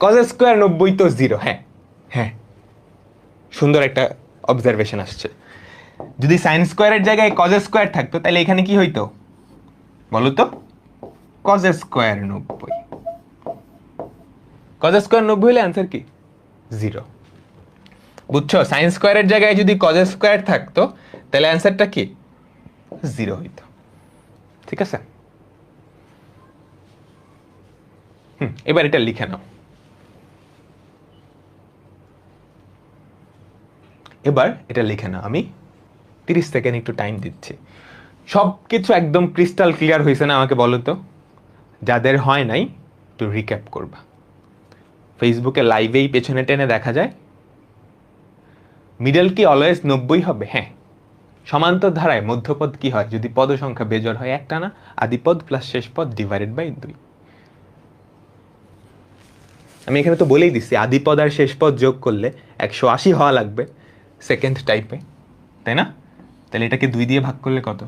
Cos square 90 তো 0। হ্যাঁ হ্যাঁ, সুন্দর একটা অবজারভেশন আসছে। যদি সাইন স্কোয়ারের জায়গায় কজ স্কোয়ার থাকতো তাহলে এখানে কি হইতো বলো তো? Cos square 90। কজ স্কোয়ার 90 হলে অ্যান্সার কি? 0। বুঝছো? সাইন স্কোয়ারের জায়গায় যদি কজ স্কোয়ার থাকতো তাহলে অ্যান্সারটা কি? 0 হইতো। ঠিক আছে, এবার এটা লিখে নাও। এবার এটা লিখে নাও, আমি 30 সেকেন্ড একটু টাইম দিচ্ছি। সব কিছু একদম ক্রিস্টাল ক্লিয়ার হয়েছে না আমাকে বলো তো? যাদের হয় নাই একটু রিক্যাপ করবা। ফেসবুকে লাইভেই পেছনে টেনে দেখা যায় মিডল কি অলওয়েজ 90 হবে? হ্যাঁ। সমান্তর ধারায় মধ্যপদ কি হয় যদি পদ সংখ্যা বেজোড় হয়? একটা না, আদিপদ প্লাস শেষ পদ ডিভাইডেড বাই 2। আমি এখানে তো বলেই দিচ্ছি আদিপদ আর শেষ পদ যোগ করলে 180 হওয়া লাগবে সেকেন্ড টাইপে, তাই না? তাহলে এটাকে 2 দিয়ে ভাগ করলে কত?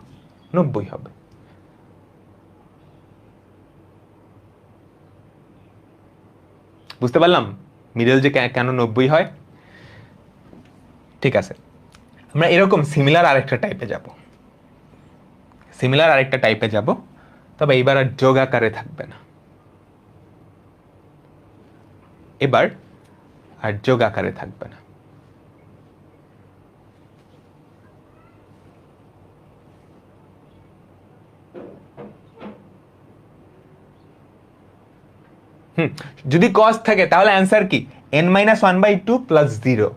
90 হবে। বুঝতে পারলাম মিডল যে কেন 90 হয়? ঠিক আছে, আমরা এরকম সিমিলার আরেকটা টাইপে যাব, তবে এইবার আর যোগ আকারে থাকবে না। এবার আর যোগ আকারে থাকবে না। যদি কস থাকে তাহলে অ্যান্সার কি? n-1/2 plus 0।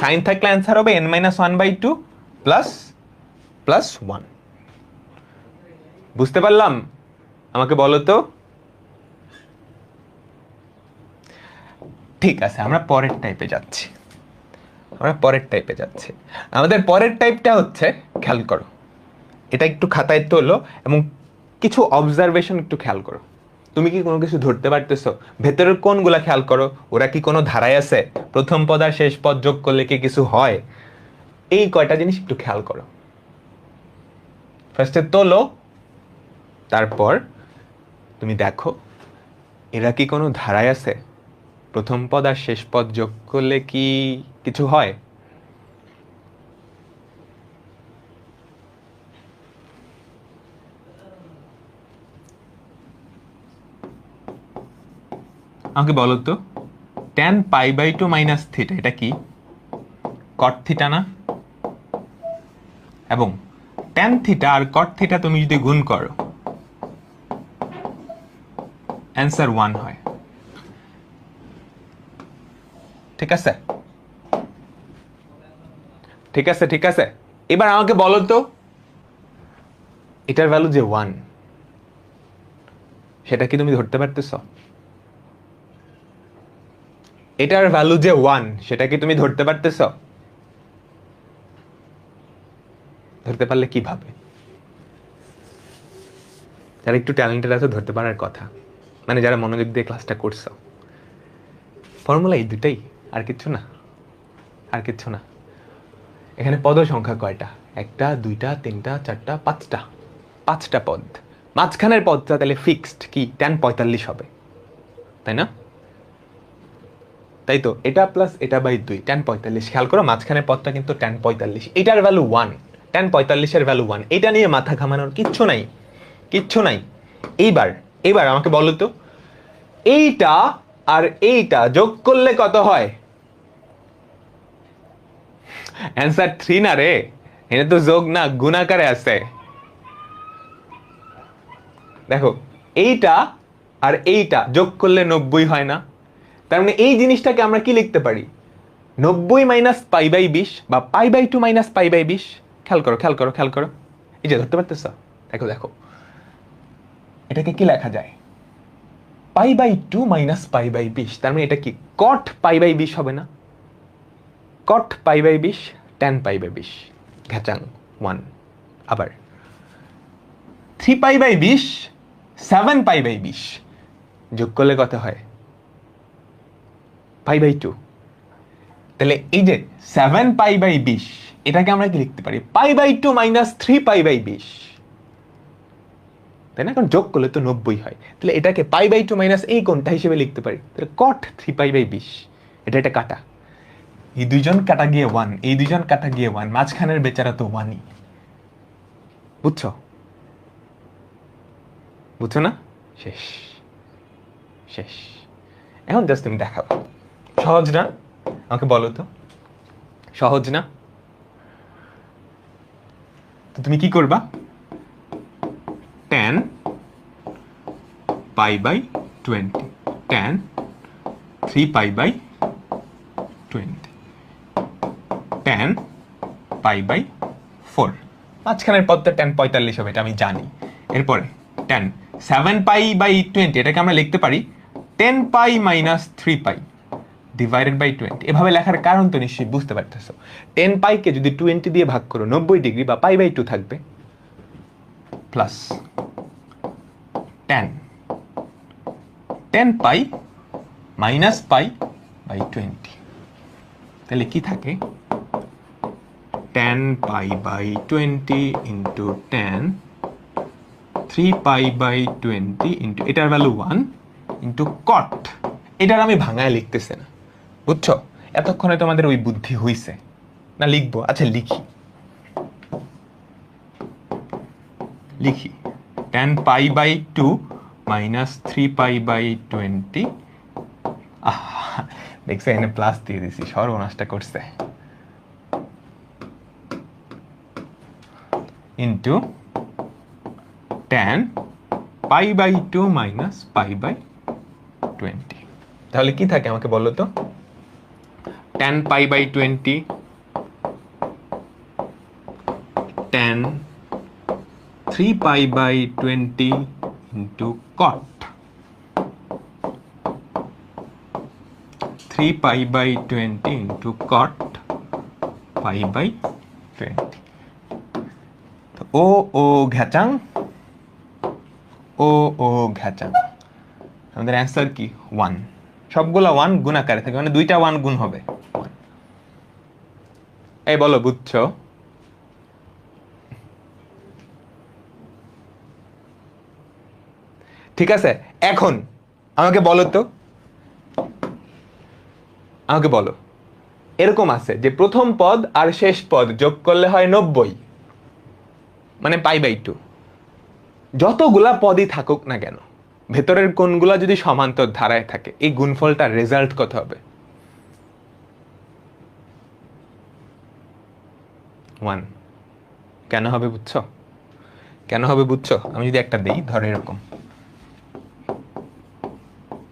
সাইন থাকলে অ্যান্সার হবে n-1/2 প্লাস 1। বুঝতে পারলাম? আমাকে বলো তো। ঠিক আছে, আমরা পরের টাইপে যাচ্ছি। আমাদের পরের টাইপটা হচ্ছে, খেয়াল করো, এটা একটু খাতায় তোলো এবং কিছু অবজারভেশন একটু খেয়াল করো। তুমি কি কোনো কিছু ধরতে পারতেছো? ভেতরের কোনগুলা খেয়াল করো, ওরা কি কোনো ধারায় আছে? প্রথম পদ আর শেষ পদ যোগ করলে কি কিছু হয়? এই কয়টা জিনিস একটু খেয়াল করো। ফার্স্টে তোলো, তারপর তুমি দেখো এরা কি কোনো ধারায় আছে? প্রথম পদ আর শেষ পদ যোগ করলে কি কিছু হয়? আমাকে বলো তো, tan π/2 মাইনাস থিটা এটা কি? কট থিটা না? এবং tan থিটা আর কট থিটা তুমি যদি গুণ করো অ্যান্সার 1 হয়। ঠিক আছে, এবার আমাকে বলো তো এটার ভ্যালু যে 1 সেটা কি তুমি ধরতে পারতেছো? এটার ভ্যালু যে 1 সেটা কি তুমি ধরতে পারতেছো? ধরতে পারলে কিভাবে? যারা একটু ট্যালেন্টেড আছে ধরতে পারার কথা, মানে যারা মনোযোগ দিয়ে ক্লাসটা করছো। ফর্মুলা এই দুটাই, আর কিচ্ছু না। এখানে পদ সংখ্যা কয়টা? 1টা 2টা 3টা 4টা 5টা পদ। মাঝখানের পদটা তাহলে ফিক্সড কি? tan 45 হবে, তাই না? তাই তো, এটা প্লাস এটা বাই 2 tan 45। খেয়াল করো মাঝখানের পদটা কিন্তু tan 45, এটার ভ্যালু 1, tan 45 এর ভ্যালু 1। এটা নিয়ে মাথা ঘামানোর কিচ্ছু নাই। এইবার আমাকে বলো তো এইটা আর এইটা যোগ করলে কত হয়? অ্যান্সার 3 না রে, এটা তো যোগ না, গুণ আকারে আছে। দেখো এইটা আর এইটা যোগ করলে 90 হয় না? তার মানে এই জিনিসটাকে আমরা কি লিখতে পারি? 90 মাইনাস π/20 বা π/2 মাইনাস π/20। খেয়াল করো, এই যে ধরতে পারতেছ? দেখো এটাকে কি লেখা যায়? π/2 মাইনাস π/20। তার মানে এটা কি cot π/20 হবে না? cot π/20 tan π/20 ঘেচাং 1। আবার 3π/20 7π/20 যোগ করলে কত হয়? π/2। তাহলে এই যে 7π/20 এটাকে আমরা কি লিখতে পারি? π/2 মাইনাস 3π/20। তাই না? কারণ যোগ করলে তো 90 হয়। তাহলে এটাকে π/2 মাইনাস এই কোণটা হিসেবে লিখতে পারি। তাহলে cot 3π/20, এটা কাটা, এই দুইজন কাটা গিয়ে 1, এই দুইজন কাটা গিয়ে 1, মাঝখানের বেচারা তো 1ই। বুঝছো? বুঝছো না? শেষ শেষ। এখন জাস্ট তুমি দেখাও, সহজ না? আমাকে বলো তো, সহজ না? তো তুমি কি করবা? tan π/20, tan 3π/20, tan π/4, মাঝখানের পদটা tan 45 হবে, এটা আমি জানি। এরপরে tan 7π/20, এটাকে আমরা লিখতে পারি 10π - 3π ডিভাইডেড বাই 20। এভাবে লেখার কারণ তো নিশ্চয়ই বুঝতে পারতেছো। 10π কে যদি 20 দিয়ে ভাগ করো 90 ডিগ্রি বা π/2 থাকবে, প্লাস tan 10π - π/20, তাহলে কি থাকে? tan π/20 ইন্টু tan 3π/20 ইন্টু এটার ভ্যালু 1 ইন্টু cot, এটার আমি ভাঙায় লিখতেছি না, বুঝছো? এতক্ষণে তোমাদের ওই বুদ্ধি হইছে না? লিখবো, আচ্ছা লিখি tan π/2 মাইনাস 3π/20, দেখছো এখানে প্লাস দিয়ে দিছি, সর্বনাশটা করছে, ইন্টু tan π/2 মাইনাস π/20। তাহলে কি থাকে আমাকে বলো তো? tan π/20, tan 3π/20 into cot 3π/20 into cot π/20। ও ঘ্যাচাং, ও ঘ্যাচাং, আমাদের অ্যান্সার কি? 1। সবগুলা 1 গুণ আকারে থাকে, মানে দুইটা 1 গুণ হবে 1। এই বলো, বুঝছো? ঠিক আছে, এখন আমাকে বলো তো, আমাকে বলো, এরকম আছে যে প্রথম পদ আর শেষ পদ যোগ করলে হয় 90, মানে π/2। যতগুলা পদই থাকুক না কেন, ভেতরের কোণগুলা যদি সমান্তর ধারায় থাকে, এই গুণফলটার রেজাল্ট কত হবে? 1। কেন হবে বুঝছো? কেন হবে বুঝছো? আমি যদি একটা দেই, ধরো এরকম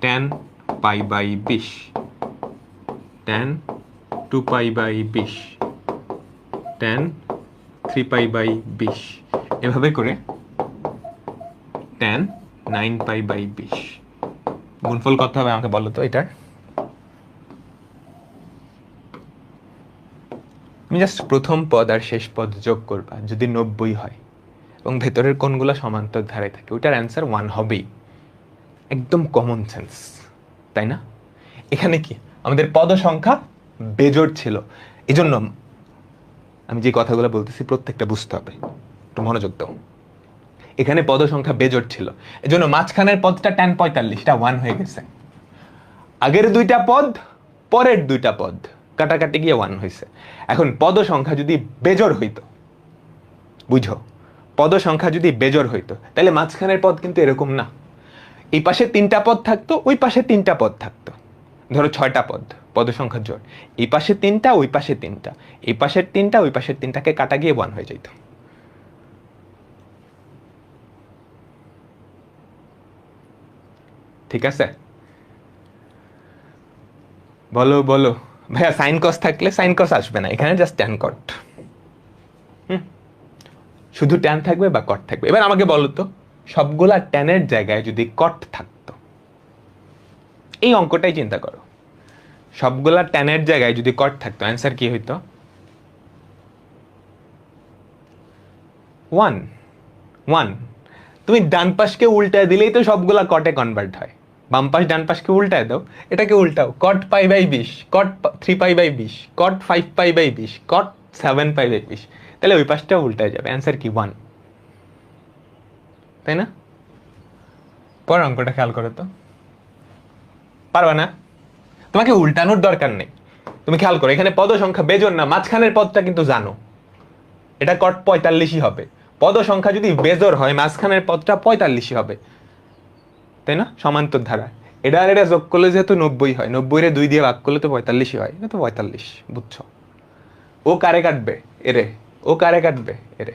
tan π/20, tan 2π/20, tan 3π/20, এভাবে করে tan 9π/20। গুণফল কত হবে আমাকে বলো তো এটার? তুমি জাস্ট প্রথম পদ আর শেষ পদ যোগ করবা, যদি 90 হয় এবং ভেতরের কোণগুলো সমান্তর ধারায় থাকে, ওটার অ্যান্সার 1 হবেই। একদম কমন সেন্স, তাই না? এখানে কি আমাদের পদ সংখ্যা বেজোড় ছিল, এজন্য আমি যে কথাগুলো বলতেছি প্রত্যেকটা বুঝতে হবে, একটু মনোযোগ দাও। এখানে পদ সংখ্যা বেজোড় ছিল, এজন্য মাঝখানের পদটা tan 45টা 1 হয়ে গেছে। আগের দুইটা পদ, পরের দুইটা পদ কাটাকাটি গিয়ে 1 হয়েছে। এখন পদ সংখ্যা যদি বেজোড় হইতো, বুঝো, পদ সংখ্যা যদি বেজোড় হইতো, তাহলে মাঝখানের পদ কিন্তু এরকম না, এই পাশে 3টা পদ থাকতো, ওই পাশে 3টা পদ থাকতো। ধরো 6টা পদ, পদ সংখ্যার জোড়, এই পাশে 3টা, ওই পাশে 3টা, এই পাশের 3টা, ওই পাশের 3টাকে কাটা গিয়ে 1 হয়ে যেত। ঠিক আছে? বলো বলো ভাইয়া, সাইন কস থাকলে সাইন কস আসবে না এখানে, জাস্ট ট্যান কট। শুধু ট্যান থাকবে বা কট থাকবে। এবার আমাকে বলো তো, সবগুলা ট্যানের জায়গায় যদি কট থাকতো, এই অঙ্কটাই চিন্তা করো, সবগুলা ট্যানের জায়গায় যদি কট থাকতো, অ্যান্সার কি হইতো? 1 1। তুমি ডান পাশকে উল্টায় দিলেই তো সবগুলা কটে কনভার্ট হয়। বাম পাশ ডান পাশকে উল্টায় দাও, এটাকে উল্টাও, cot π/20, cot 3π/20, cot 5π/20, cot 7π/20, তাহলে ওই পাশটা উল্টায় যাবে, অ্যান্সার কি? 1, তাই না? পরের অঙ্কটা খেয়াল করো তো, পারবা না? তোমাকে উল্টানোর দরকার নেই, তুমি খেয়াল করো এখানে পদ সংখ্যা বেজোড় না, মাঝখানের পদটা কিন্তু জানো, এটা কট 45ই হবে। পদ সংখ্যা যদি বেজোড় হয় মাঝখানের পদটা 45ই হবে, তাই না? সমান্তর ধারা, এটা আর এটা যোগ করলে যেহেতু 90 হয়, 90 রে 2 দিয়ে ভাগ করলে তো 45ই হয়, এটা তো 45, বুঝছো? ও কারে কাটবে? এরে। ও কারে কাটবে? এরে।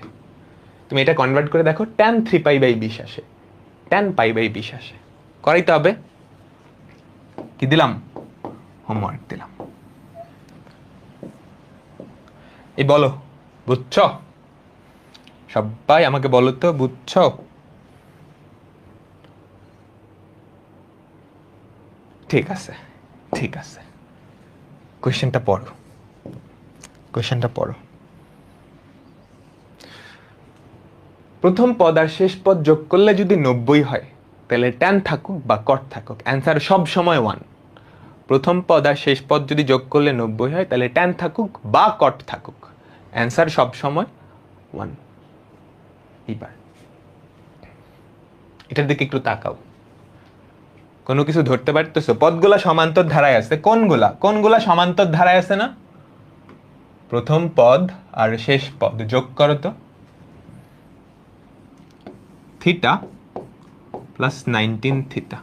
তুমি এটা কনভার্ট করে দেখো, tan 3π/20 আসে, tan π/20 আসে, করাইতে হবে। কি দিলাম? হোমওয়ার্ক দিলাম। এই বলো, বুঝছো? সবাই আমাকে বলো তো, বুঝছো? ঠিক আছে, ঠিক আছে, কোয়েশ্চেনটা পড়ো, কোয়েশ্চেনটা পড়ো। প্রথম পদ আর শেষ পদ যোগ করলে যদি 90 হয় তাহলে ট্যান থাকুক বা কট থাকুক অ্যান্সার সব সময় 1। প্রথম পদ আর শেষ পদ যদি যোগ করলে 90 হয় তাহলে ট্যান থাকুক বা কট থাকুক অ্যান্সার সব সময় 1। এইবার এটার দিকে একটু তাকাও, কোনো কিছু ধরতে পারতেছো? পদগুলা সমান্তর ধারায় আছে, কোনগুলা? কোনগুলা সমান্তর ধারায় আছে না? প্রথম পদ আর শেষ পদ যোগ করো তো, থিটা প্লাস 19 থিটা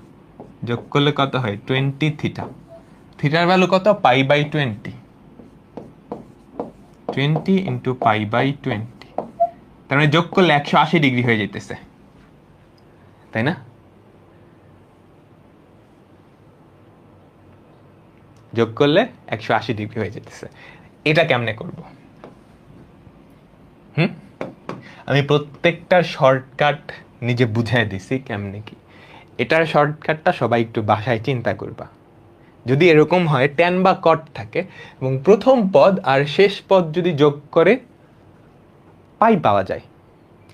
যোগ করলে কত হয়? 20 থিটা। থিটার ভ্যালু কত? π/20, 20 ইন্টু π/20, তার মানে যোগ করলে 180 ডিগ্রি হয়ে যেতেছে, তাই না? যোগ করলে 180 ডিগ্রি হয়ে যেতেছে। এটা কেমনে করব? আমি প্রত্যেকটা শর্টকাট নিজে বুঝাই দিছি কেমনে কি। এটার শর্টকাটটা সবাই একটু বাসায় চিন্তা করবা। যদি এরকম হয় ট্যান বা কট থাকে এবং প্রথম পদ আর শেষ পদ যদি যোগ করে পাই পাওয়া যায়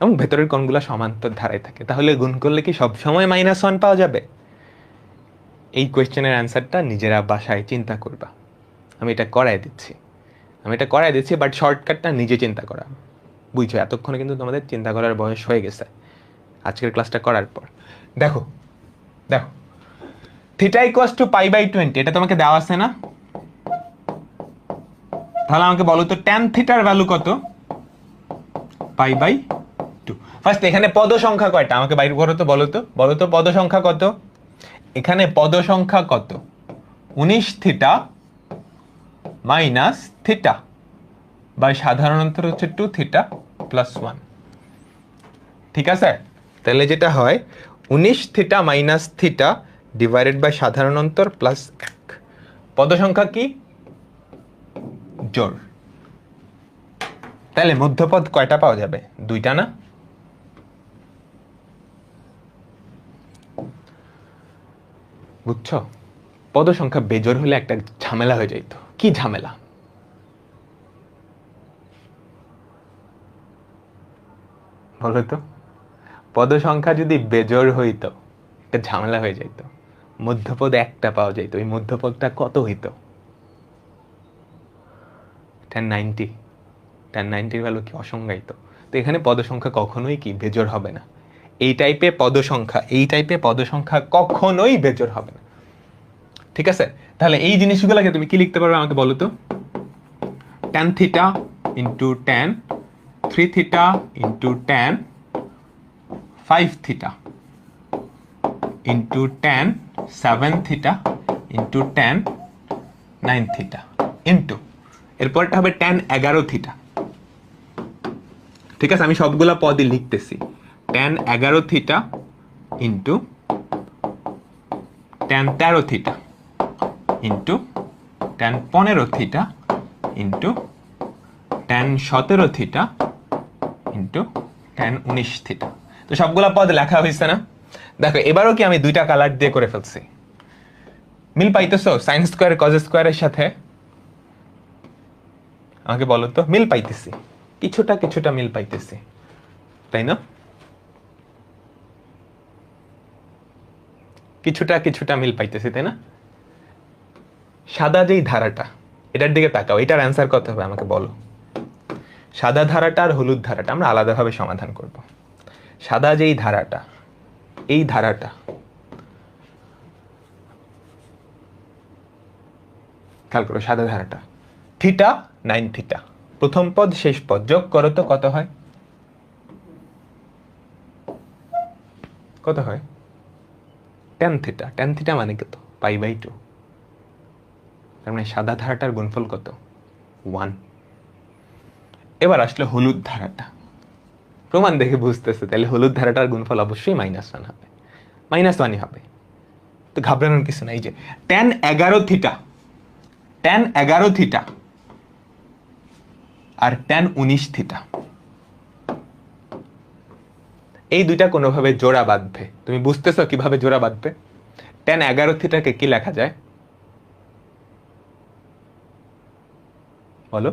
এবং ভেতরের কোণগুলো সমান্তর ধারায় থাকে, তাহলে গুণ করলে কি সব সময় -1 পাওয়া যাবে? এই কোয়েশ্চেনের অ্যান্সারটা নিজেরা বাসায় চিন্তা করবা। আমি এটা করাই দিচ্ছি, বাট শর্টকাটটা নিজে চিন্তা করা। বুঝছো? এতক্ষণে কিন্তু তোমাদের চিন্তা করার বয়স হয়ে গেছে আজকের ক্লাসটা করার পর। দেখো দেখো, থিটা ইকুয়ালস টু π/20, এটা তোমাকে দেওয়া আছে না? তাহলে আমাকে বলো তো ট্যান থিটার ভ্যালু কত? π/2। ফার্স্ট এখানে পদ সংখ্যা কয়টা আমাকে বাইর করো তো, বলো তো পদ সংখ্যা কত? এখানে পদ সংখ্যা কত? 19 থিটা মাইনাস থিটা বাই সাধারণ অন্তর হচ্ছে 2 থিটা প্লাস 1। ঠিক আছে? তাহলে যেটা হয় 19 theta minus theta divided by সাধারণ অন্তর প্লাস 1। পদ সংখ্যা কি? জোড়। তাহলে মধ্যপদ কয়টা পাওয়া যাবে? 2টা না? বুঝছো? পদ সংখ্যা বেজোড় হলে একটা ঝামেলা হয়ে যাইতো। কি ঝামেলা? বলো তো, পদ সংখ্যা যদি বেজোড় হইতো একটা ঝামেলা হয়ে যাইতো, মধ্যপদ একটা পাওয়া যাইতো। ওই মধ্যপদটা কত হইতো? tan 90। tan 90-র ভ্যালু কি? অসংজ্ঞায়িত। তো এখানে পদ সংখ্যা কখনোই কি বেজোড় হবে না। এই টাইপে পদ সংখ্যা কখনোই বেজোড় হবে না। ঠিক আছে? তাহলে এই জিনিসগুলোকে তুমি কি লিখতে পারবে আমাকে বলো তো? tan theta into tan 3 theta into tan 5 theta into tan 7 theta into tan 9 theta into এরপরটা হবে tan 11 থিটা। ঠিক আছে? আমি সবগুলা পদই লিখতেছি। tan 11 theta into tan 13 theta into tan 15 theta into tan 17 theta into tan 19 theta. তো সবগুলা পদ লেখা হয়েছে না? দেখো এবারও কি আমি 2টা কালার দিয়ে করে ফেলছি। মিল পাইতেছো সাইন স্কোয়ার কজ স্কোয়ারের সাথে? আমাকে বলো তো, মিল পাইতেছি, কিছুটা মিল পাইতেছি, তাই না? কিছুটা মিল পাইতেছি, তাই না? সাদা যেই ধারাটা, এটার দিকে তাকাও, এটার অ্যান্সার কত হবে আমাকে বলো। সাদা ধারাটা আর হলুদ ধারাটা আমরা আলাদাভাবে সমাধান করব। সাদা যেই ধারাটা, এই ধারাটা খেয়াল করো সাদা ধারাটা, থিটা 9 থিটা, প্রথম পদ শেষ পদ যোগ করো তো কত হয়? কত হয়? tan theta. tan থিটা মানে কত? π/2। তার মানে সাদা ধারাটার গুণফল কত? 1। এবার আসলে হলুদ ধারাটা, প্রমাণ দেখে বুঝতেছে তাহলে হলুদ ধারাটার গুণফল অবশ্যই -1 হবে, -1ই হবে। তো ঘাবড়ানোর কিছু নাই। যে tan 11 থিটা, tan 11 থিটা আর tan 19 থিটা, এই দুইটা কোনোভাবে জোড়া বাঁধবে। তুমি বুঝতেছো কিভাবে জোড়া বাঁধবে? tan 11 থিটাকে কি লেখা যায় বলো?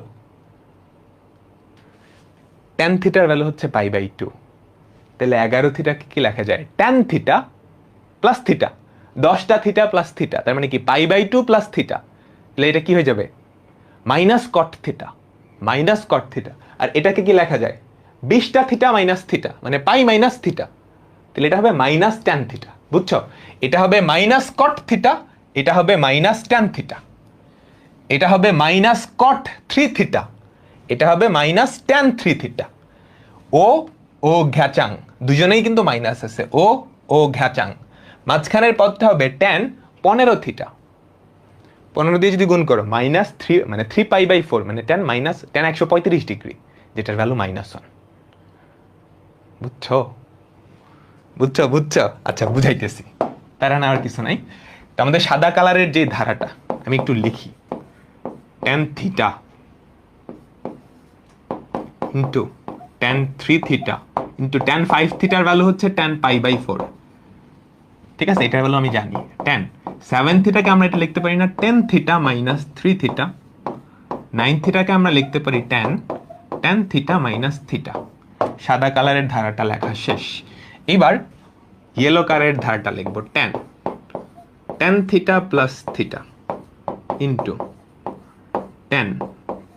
tan থিটার ভ্যালু হচ্ছে π/2, তাহলে 11 থিটাকে কি লেখা যায়? tan থিটা প্লাস থিটা, 10টা থিটা প্লাস থিটা, তার মানে কি π/2 প্লাস থিটা। তাহলে এটা কি হয়ে যাবে? -cot theta, -cot theta. আর এটাকে কি লেখা যায়? 20টা থিটা মাইনাস থিটা, মানে পাই মাইনাস থিটা। তাহলে এটা হবে -tan থিটা। বুঝছো? এটা হবে -cot থিটা, এটা হবে -tan থিটা, এটা হবে -cot 3 থিটা, এটা হবে -tan 3 থিটা। ও ঘ্যাচাং দুজনেই কিন্তু মাইনাস আছে, ও ঘ্যাচাং। মাঝখানের পদটা হবে tan 15 থিটা, 15 দিয়ে যদি গুণ করো -3 মানে 3π/4 মানে tan 135 ডিগ্রি, যেটার ভ্যালু -1। বুঝছো? বুঝছো বুঝছো? আচ্ছা বুঝাইতেছি, তারা না আর কিছু নাই। তো আমাদের সাদা কালারের যে ধারাটা আমি একটু লিখি, tan theta into tan 3 theta into tan 5 থিটার ভ্যালু হচ্ছে tan π/4। ঠিক আছে, এটার ভ্যালু আমি জানি। tan 7 থিটাকে আমরা এটা লিখতে পারি না tan থিটা মাইনাস 3 থিটা, 9 থিটাকে আমরা লিখতে পারি tan থিটা মাইনাস থিটা। সাদা কালারের ধারাটা লেখা শেষ। এবার ইয়েলো কালারের ধারাটা লিখবো, tan theta plus theta into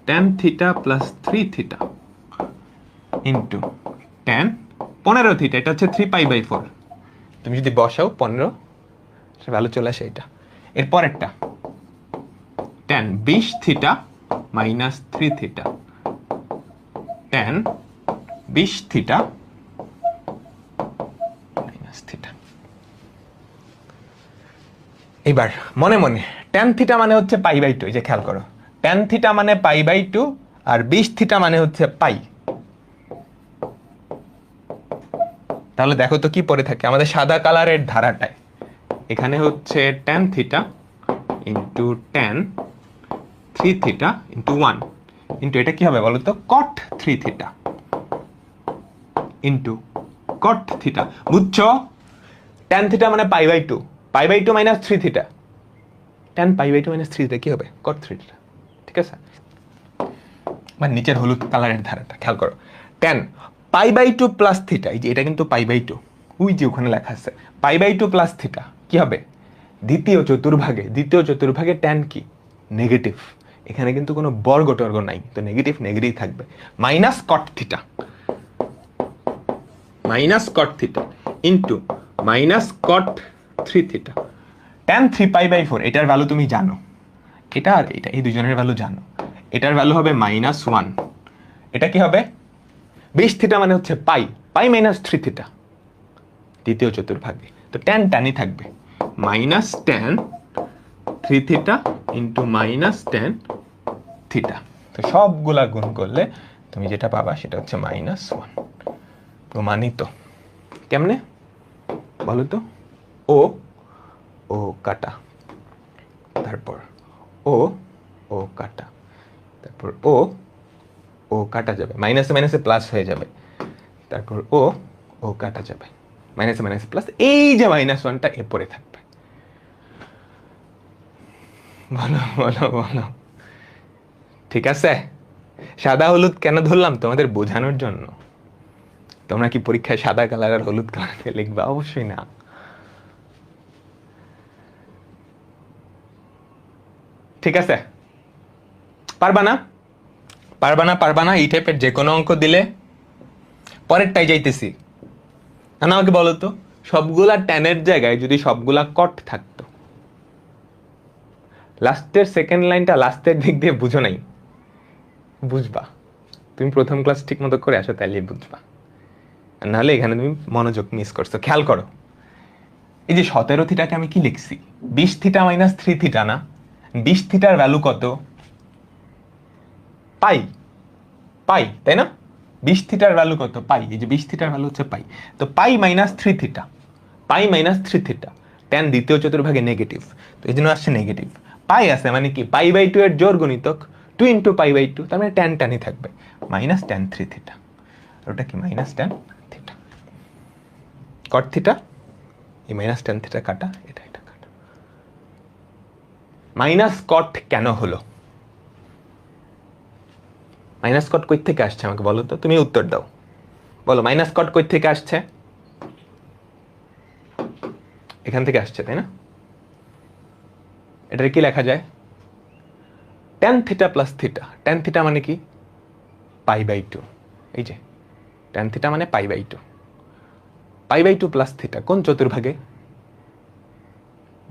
tan theta plus 3 theta into tan 15 theta, এটা হচ্ছে 3π/4। তুমি যদি বসাও 15 ভ্যালু চলে আসে এটা। এরপর একটা tan 20 theta minus 3 theta, tan 20 theta minus theta. এবার মনে মনে tan থিটা মানে হচ্ছে π/2, এই যে খেয়াল করো, tan থিটা মানে π/2 আর 20 থিটা মানে হচ্ছে পাই। তাহলে দেখো তো কি পড়ে থাকে আমাদের সাদা কালারের ধারাটায়। এখানে হচ্ছে tan theta into tan 3 theta into 1 into এটা কি হবে বলো তো? cot 3 theta into cot theta. বুঝছো? tan থিটা মানে π/2, π/2 minus 3 theta, tan π/2 minus 3 theta কি হবে? cot 3 theta. ঠিক আছে, মানে নিচের হলুদ কালারের ধারাটা খেয়াল করো, tan π/2 প্লাস থিটা, এই যে এটা কিন্তু π/2, ওই যে ওখানে লেখা আছে π/2 প্লাস থিটা কি হবে? দ্বিতীয় চতুর্ভাগে tan কি? নেগেটিভ। এখানে কিন্তু কোনো বর্গ টর্গ নাই, তো নেগেটিভ নেগেটিভ থাকবে। -cot theta into -cot 3 theta, tan 3π/4, এটার ভ্যালু তুমি জানো, এটা আর এটা এই দুজনের ভ্যালু জানো। এটার ভ্যালু হবে -1। এটা কি হবে? 20 থিটা মানে হচ্ছে পাই মাইনাস 3 থিটা দ্বিতীয় চতুর্ভাগে, তো tanই থাকবে -tan 3 theta into -tan theta. তো সবগুলা গুণ করলে তুমি যেটা পাবা সেটা হচ্ছে -1। প্রমাণিত। কেমনে বলো তো? ও কাটা, তারপর ও কাটা, তারপর ও কাটা যাবে, মাইনাসে মাইনাসে প্লাস হয়ে যাবে, তারপর ও কাটা যাবে, মাইনাসে মাইনাসে প্লাস, এই যে -1টা এরপরে থাকবে। বলো বলো বলো, ঠিক আছে? সাদা হলুদ কেন ধরলাম? তোমাদের বোঝানোর জন্য। তোমরা কি পরীক্ষায় সাদা কালার আর হলুদ কালারকে লিখবা? অবশ্যই না। ঠিক আছে, পারবা না এই টাইপের যে কোনো অঙ্ক দিলে? পরেরটাই যাইতেছি। আমাকে বলো তো, সবগুলা ট্যানের জায়গায় যদি সবগুলা কট থাকতো, লাস্টের সেকেন্ড লাইনটা লাস্টের দিক দিয়ে বুঝো নাই, বুঝবা। তুমি প্রথম ক্লাস ঠিক মতো করে আসো, তাইলে বুঝবা। নাহলে এখানে তুমি মনোযোগ মিস করছো। খেয়াল করো, এই যে 17 থিটাকে আমি কি লিখছি, 20 থিটা মাইনাস 3 থিটা না? 20 থিটার ভ্যালু কত? পাই, পাই, তাই না? 20 থিটার ভ্যালু কত? পাই। এই যে 20 থিটার ভ্যালু হচ্ছে পাই। তো পাই মাইনাস 3 থিটা, পাই মাইনাস 3 থিটা, ট্যান দ্বিতীয় চতুর্ভাগে নেগেটিভ, তো এই জন্য আসছে নেগেটিভ। পাই আছে মানে কি, পাই বাই 2 এর জোর গুণিতক 2 ইন্টু পাই বাই 2, তার মানে ট্যান ট্যানই থাকবে, মাইনাস ট্যান 3 থিটা। আর ওটা কি, মাইনাস ট্যান থিটা। কট থিটা, এই মাইনাস ট্যান থিটা কাটা, এটা এটা কাটা। মাইনাস কট কেন হলো? মাইনাস কট কই থেকে আসছে আমাকে বলো তো, তুমি উত্তর দাও, বলো মাইনাস কট কই থেকে আসছে? এখান থেকে আসছে, তাই না? এটার কি লেখা যায়? Tan theta plus theta. Tan theta মানে কি, পাই বাই 2। এই যে ট্যান থিটা মানে pi by 2, pi by 2 plus theta কোন চতুর্ভাগে?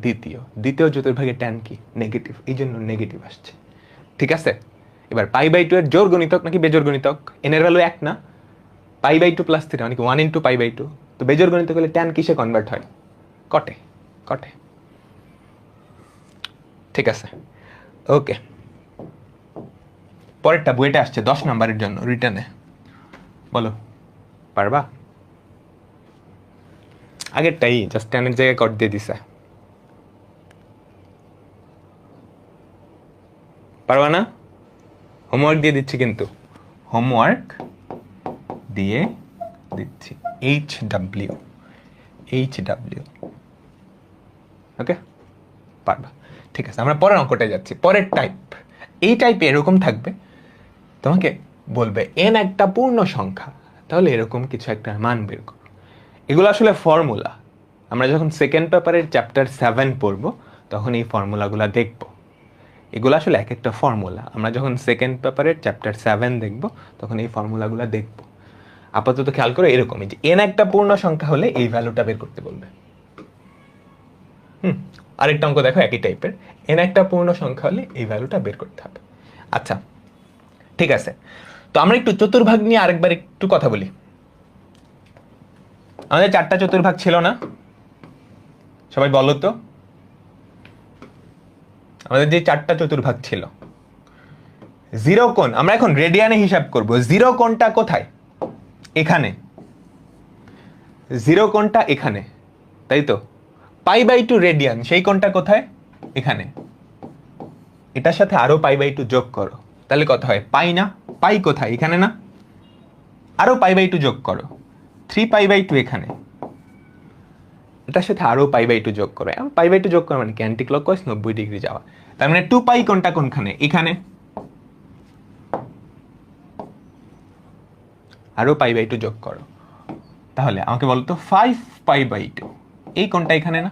দ্বিতীয়। দ্বিতীয় চতুর্ভাগে ট্যান কি, নেগেটিভ, এই জন্য নেগেটিভ আসছে। ঠিক আছে, এবার পাই বাই 2 এর জোর গণিতক নাকি বেজোর গণিতক? এন এর ভ্যালু 1 না? পাই বাই 2 প্লাস থিটা মানে কি 1 ইন্টু পাই বাই 2, তো বেজোর গণিতক হলে ট্যান কিসে কনভার্ট হয়? কটে। কটে, ঠিক আছে, ওকে। পরেরটা বইটা আসছে 10 নম্বরের জন্য রিটার্নে, বলো পারবা? আগেরটাই জাস্ট ট্যানের জায়গায় কট দিয়ে দিছে, পারবা না? হোমওয়ার্ক দিয়ে দিচ্ছি, কিন্তু হোমওয়ার্ক দিয়ে দিচ্ছি, HW, ওকে, পারবা। ঠিক আছে, আমরা পরের অঙ্কটায় যাচ্ছি। পরের টাইপ, এই টাইপে এরকম থাকবে, তোমাকে বলবে n একটা পূর্ণ সংখ্যা, তাহলে এরকম কিছু একটা মান বের করো। এগুলো আসলে ফর্মুলা, আমরা যখন সেকেন্ড পেপারের চ্যাপ্টার 7 পড়ব তখন এই ফর্মুলাগুলো দেখব। এগুলো আসলে এক একটা ফর্মুলা, আমরা যখন সেকেন্ড পেপারের চ্যাপ্টার 7 দেখব তখন এই ফর্মুলাগুলো দেখব। আপাতত খেয়াল করো, এরকমই যে n একটা পূর্ণ সংখ্যা হলে এই ভ্যালুটা বের করতে বলবে। আরেকটা অঙ্ক দেখো একই টাইপের, n একটা পূর্ণ সংখ্যা হলে এই ভ্যালুটা বের করতে হবে। আচ্ছা, ঠিক আছে, তো আমরা একটু চতুর্ভাগ নিয়ে আরেকবার একটু কথা বলি। আমাদের 4টা চতুর্ভাগ ছিল না? সবাই বলো তো, আমাদের যে 4টা চতুর্ভাগ ছিল, জিরো কোণ আমরা এখন রেডিয়ানে হিসাব করব। জিরো কোণটা কোথায়? এখানে। জিরো কোণটা এখানে, তাই তো? পাই বাই 2 রেডিয়ান, সেই কোণটা কোথায়? এখানে। এটার সাথে আরো পাই বাই 2 যোগ করো, তাহলে কত হয়? পাই না? পাই কোথায়? এখানে না? আরো পাই বাই 2 যোগ করো, 3 পাই বাই 2 এখানে। এটার সাথে আরো পাই বাই 2 যোগ করো, পাই বাই 2 যোগ করো মানে অ্যান্টি ক্লকওয়াইজ 90 ডিগ্রি যাওয়া, তার মানে 2 পাই কোনটা কোনখানে? এখানে। আরো পাই বাই 2 যোগ করো, তাহলে আমাকে বলো তো 5 পাই বাই 2, এই কোনটা এখানে না?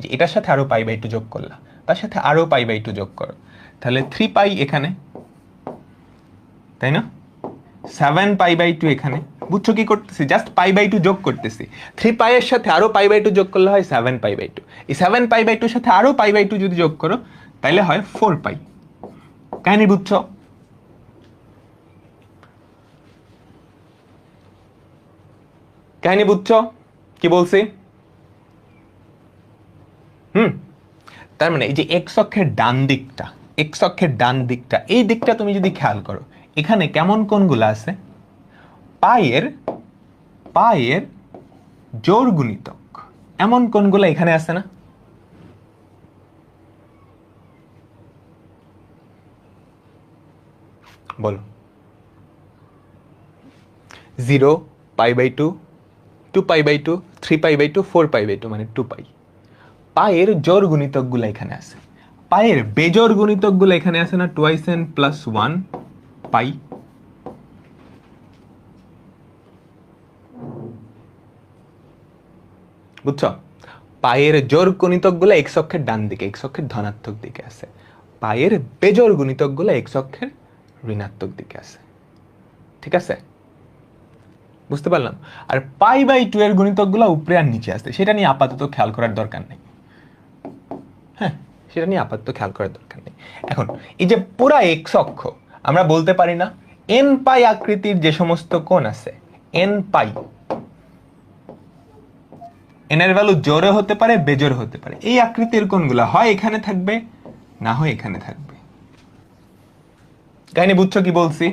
যে এটার সাথে আরো পাই বাই 2 যোগ করলা, তার সাথে আরো পাই বাই 2 যোগ করো, তাহলে 3 পাই এখানে, তাই না? 7 পাই বাই 2 এখানে। বুঝছো কি করতেছি? জাস্ট পাই বাই 2 যোগ করতেছি। 3 পাই এর সাথে আরো পাই বাই 2 যোগ করলে হয় 7 পাই বাই 2। এই 7 পাই বাই 2 এর সাথে আরো পাই বাই 2 যদি যোগ করো তাহলে হয় 4 পাই। কাহিনী বুঝছো? কাহিনী বুঝছো কি বলছি? তার মানে এই যে এক্স অক্ষের ডান দিকটা, এক্স অক্ষের ডান দিকটা, এই দিকটা তুমি যদি খেয়াল করো, এখানে কেমন কোণগুলো আছে? পায়ের পায়ের জোর গুণিতক এমন কোণগুলো এখানে আছে না? বলো। 0 pi by 2, 2 pi by 2, 3 pi by 2, 4 pi by 2 মানে 2 পাই। পায়ের জোর গুণিতকগুলো এখানে আছে, পায়ের বেজোর গুণিতকগুলো এখানে আছে না? 2n প্লাস 1 পাই। বুঝছো? পায়ের জোর গুণিতকগুলো এক্স অক্ষের ডান দিকে, এক্স অক্ষের ধনাত্মক দিকে আছে। পায়ের বেজোর গুণিতকগুলো এক্স অক্ষের ঋণাত্মক দিকে আছে। ঠিক আছে, বুঝতে পারলাম? আর পাই বাই 2 এর গুণিতকগুলো উপরে আর নিচে আছে, সেটা নিয়ে আপাতত খেয়াল করার দরকার নেই। হ্যাঁ, সেটা নিয়ে আপাতত খেয়াল করার দরকার নেই। এখন এই যে পুরা এক্স অক্ষ, আমরা বলতে পারি না এন পাই আকৃতির যে সমস্ত কোণ আছে, এন পাই, এনের ভ্যালু জোরে হতে পারে বেজোরে হতে পারে, এই আকৃতির কোণগুলো হয় এখানে থাকবে না হয় এখানে থাকবে। কাহিনী বুঝছো কি বলছি?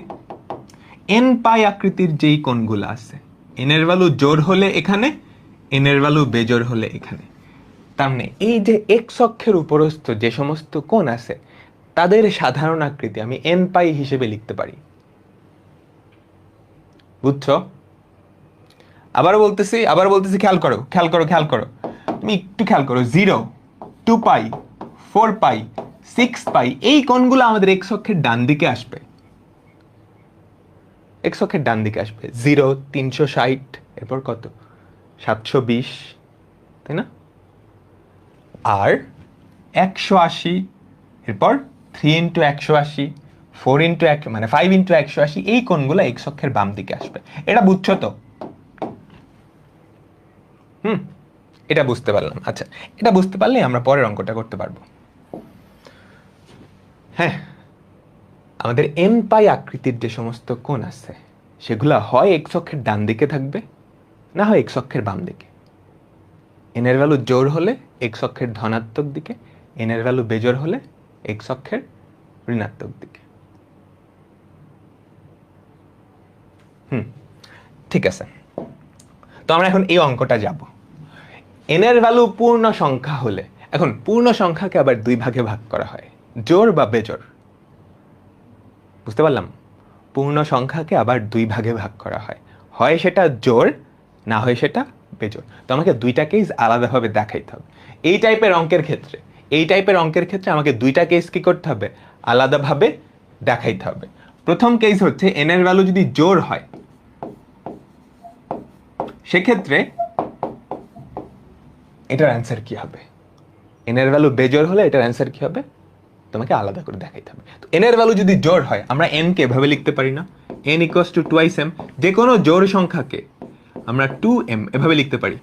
এন পাই আকৃতির যেই কোণগুলো আছে, এনের ভ্যালু জোর হলে এখানে, এনের ভ্যালু বেজোর হলে এখানে। তার মানে এই যে এক্স অক্ষের উপরস্থ যে সমস্ত কোণ আছে তাদের সাধারণ আকৃতি আমি এন পাই হিসেবে লিখতে পারি। বুঝছো? আবার বলতেছি খেয়াল করো, তুমি একটু খেয়াল করো, 0, 2 পাই, 4 পাই, 6 পাই, এই কোণগুলো আমাদের এক্স অক্ষের ডান দিকে আসবে। এক্স অক্ষের ডান দিকে আসবে 0, 360, এরপর কত, 720, তাই না? আর 180, এরপর 3 ইন্টু 180, 4 ইন্টু 1 মানে 5 ইন্টু 180, এই কোণগুলো এক্স অক্ষের বাম দিকে আসবে। এটা বুঝছো তো? এটা বুঝতে পারলাম। আচ্ছা, এটা বুঝতে পারলে আমরা পরের অঙ্কটা করতে পারবো। হ্যাঁ, আমাদের এন পাই আকৃতির যে সমস্ত কোণ আছে সেগুলো হয় এক্স অক্ষের ডান দিকে থাকবে না হয় এক্স অক্ষের বাম দিকে। এনের ভ্যালু জোর হলে এক্স অক্ষের ধনাত্মক দিকে, এনের ভ্যালু বেজোর হলে এক্স অক্ষের ঋণাত্মক দিকে। ঠিক আছে, তো আমরা এখন এই অঙ্কটা যাব। এনের ভ্যালু পূর্ণ সংখ্যা হলে, এখন পূর্ণ সংখ্যাকে আবার দুই ভাগে ভাগ করা হয়, জোর বা বেজোর। বুঝতে পারলাম? পূর্ণ সংখ্যাকে আবার দুই ভাগে ভাগ করা হয়, হয় সেটা জোর না হয় সেটা বেজোর। তো আমাকে দুইটা কেস আলাদাভাবে দেখাইতে হবে। এই টাইপের অঙ্কের ক্ষেত্রে আমাকে দুইটা কেস কি করতে হবে, আলাদাভাবে দেখাইতে হবে। প্রথম কেস হচ্ছে এনের ভ্যালু যদি জোর হয়, সেক্ষেত্রে এটার অ্যান্সার কি হবে, এনের ভ্যালু বেজোর হলে এটার অ্যান্সার কি হবে তোমাকে আলাদা করে দেখাইতে হবে। তো এনের ভ্যালু যদি জোর হয় আমরা এন কে এভাবে লিখতে পারি না, n ইকুয়ালস টু 2m। যে কোনো জোড় সংখ্যাকে আমরা 2m এভাবে লিখতে পারি,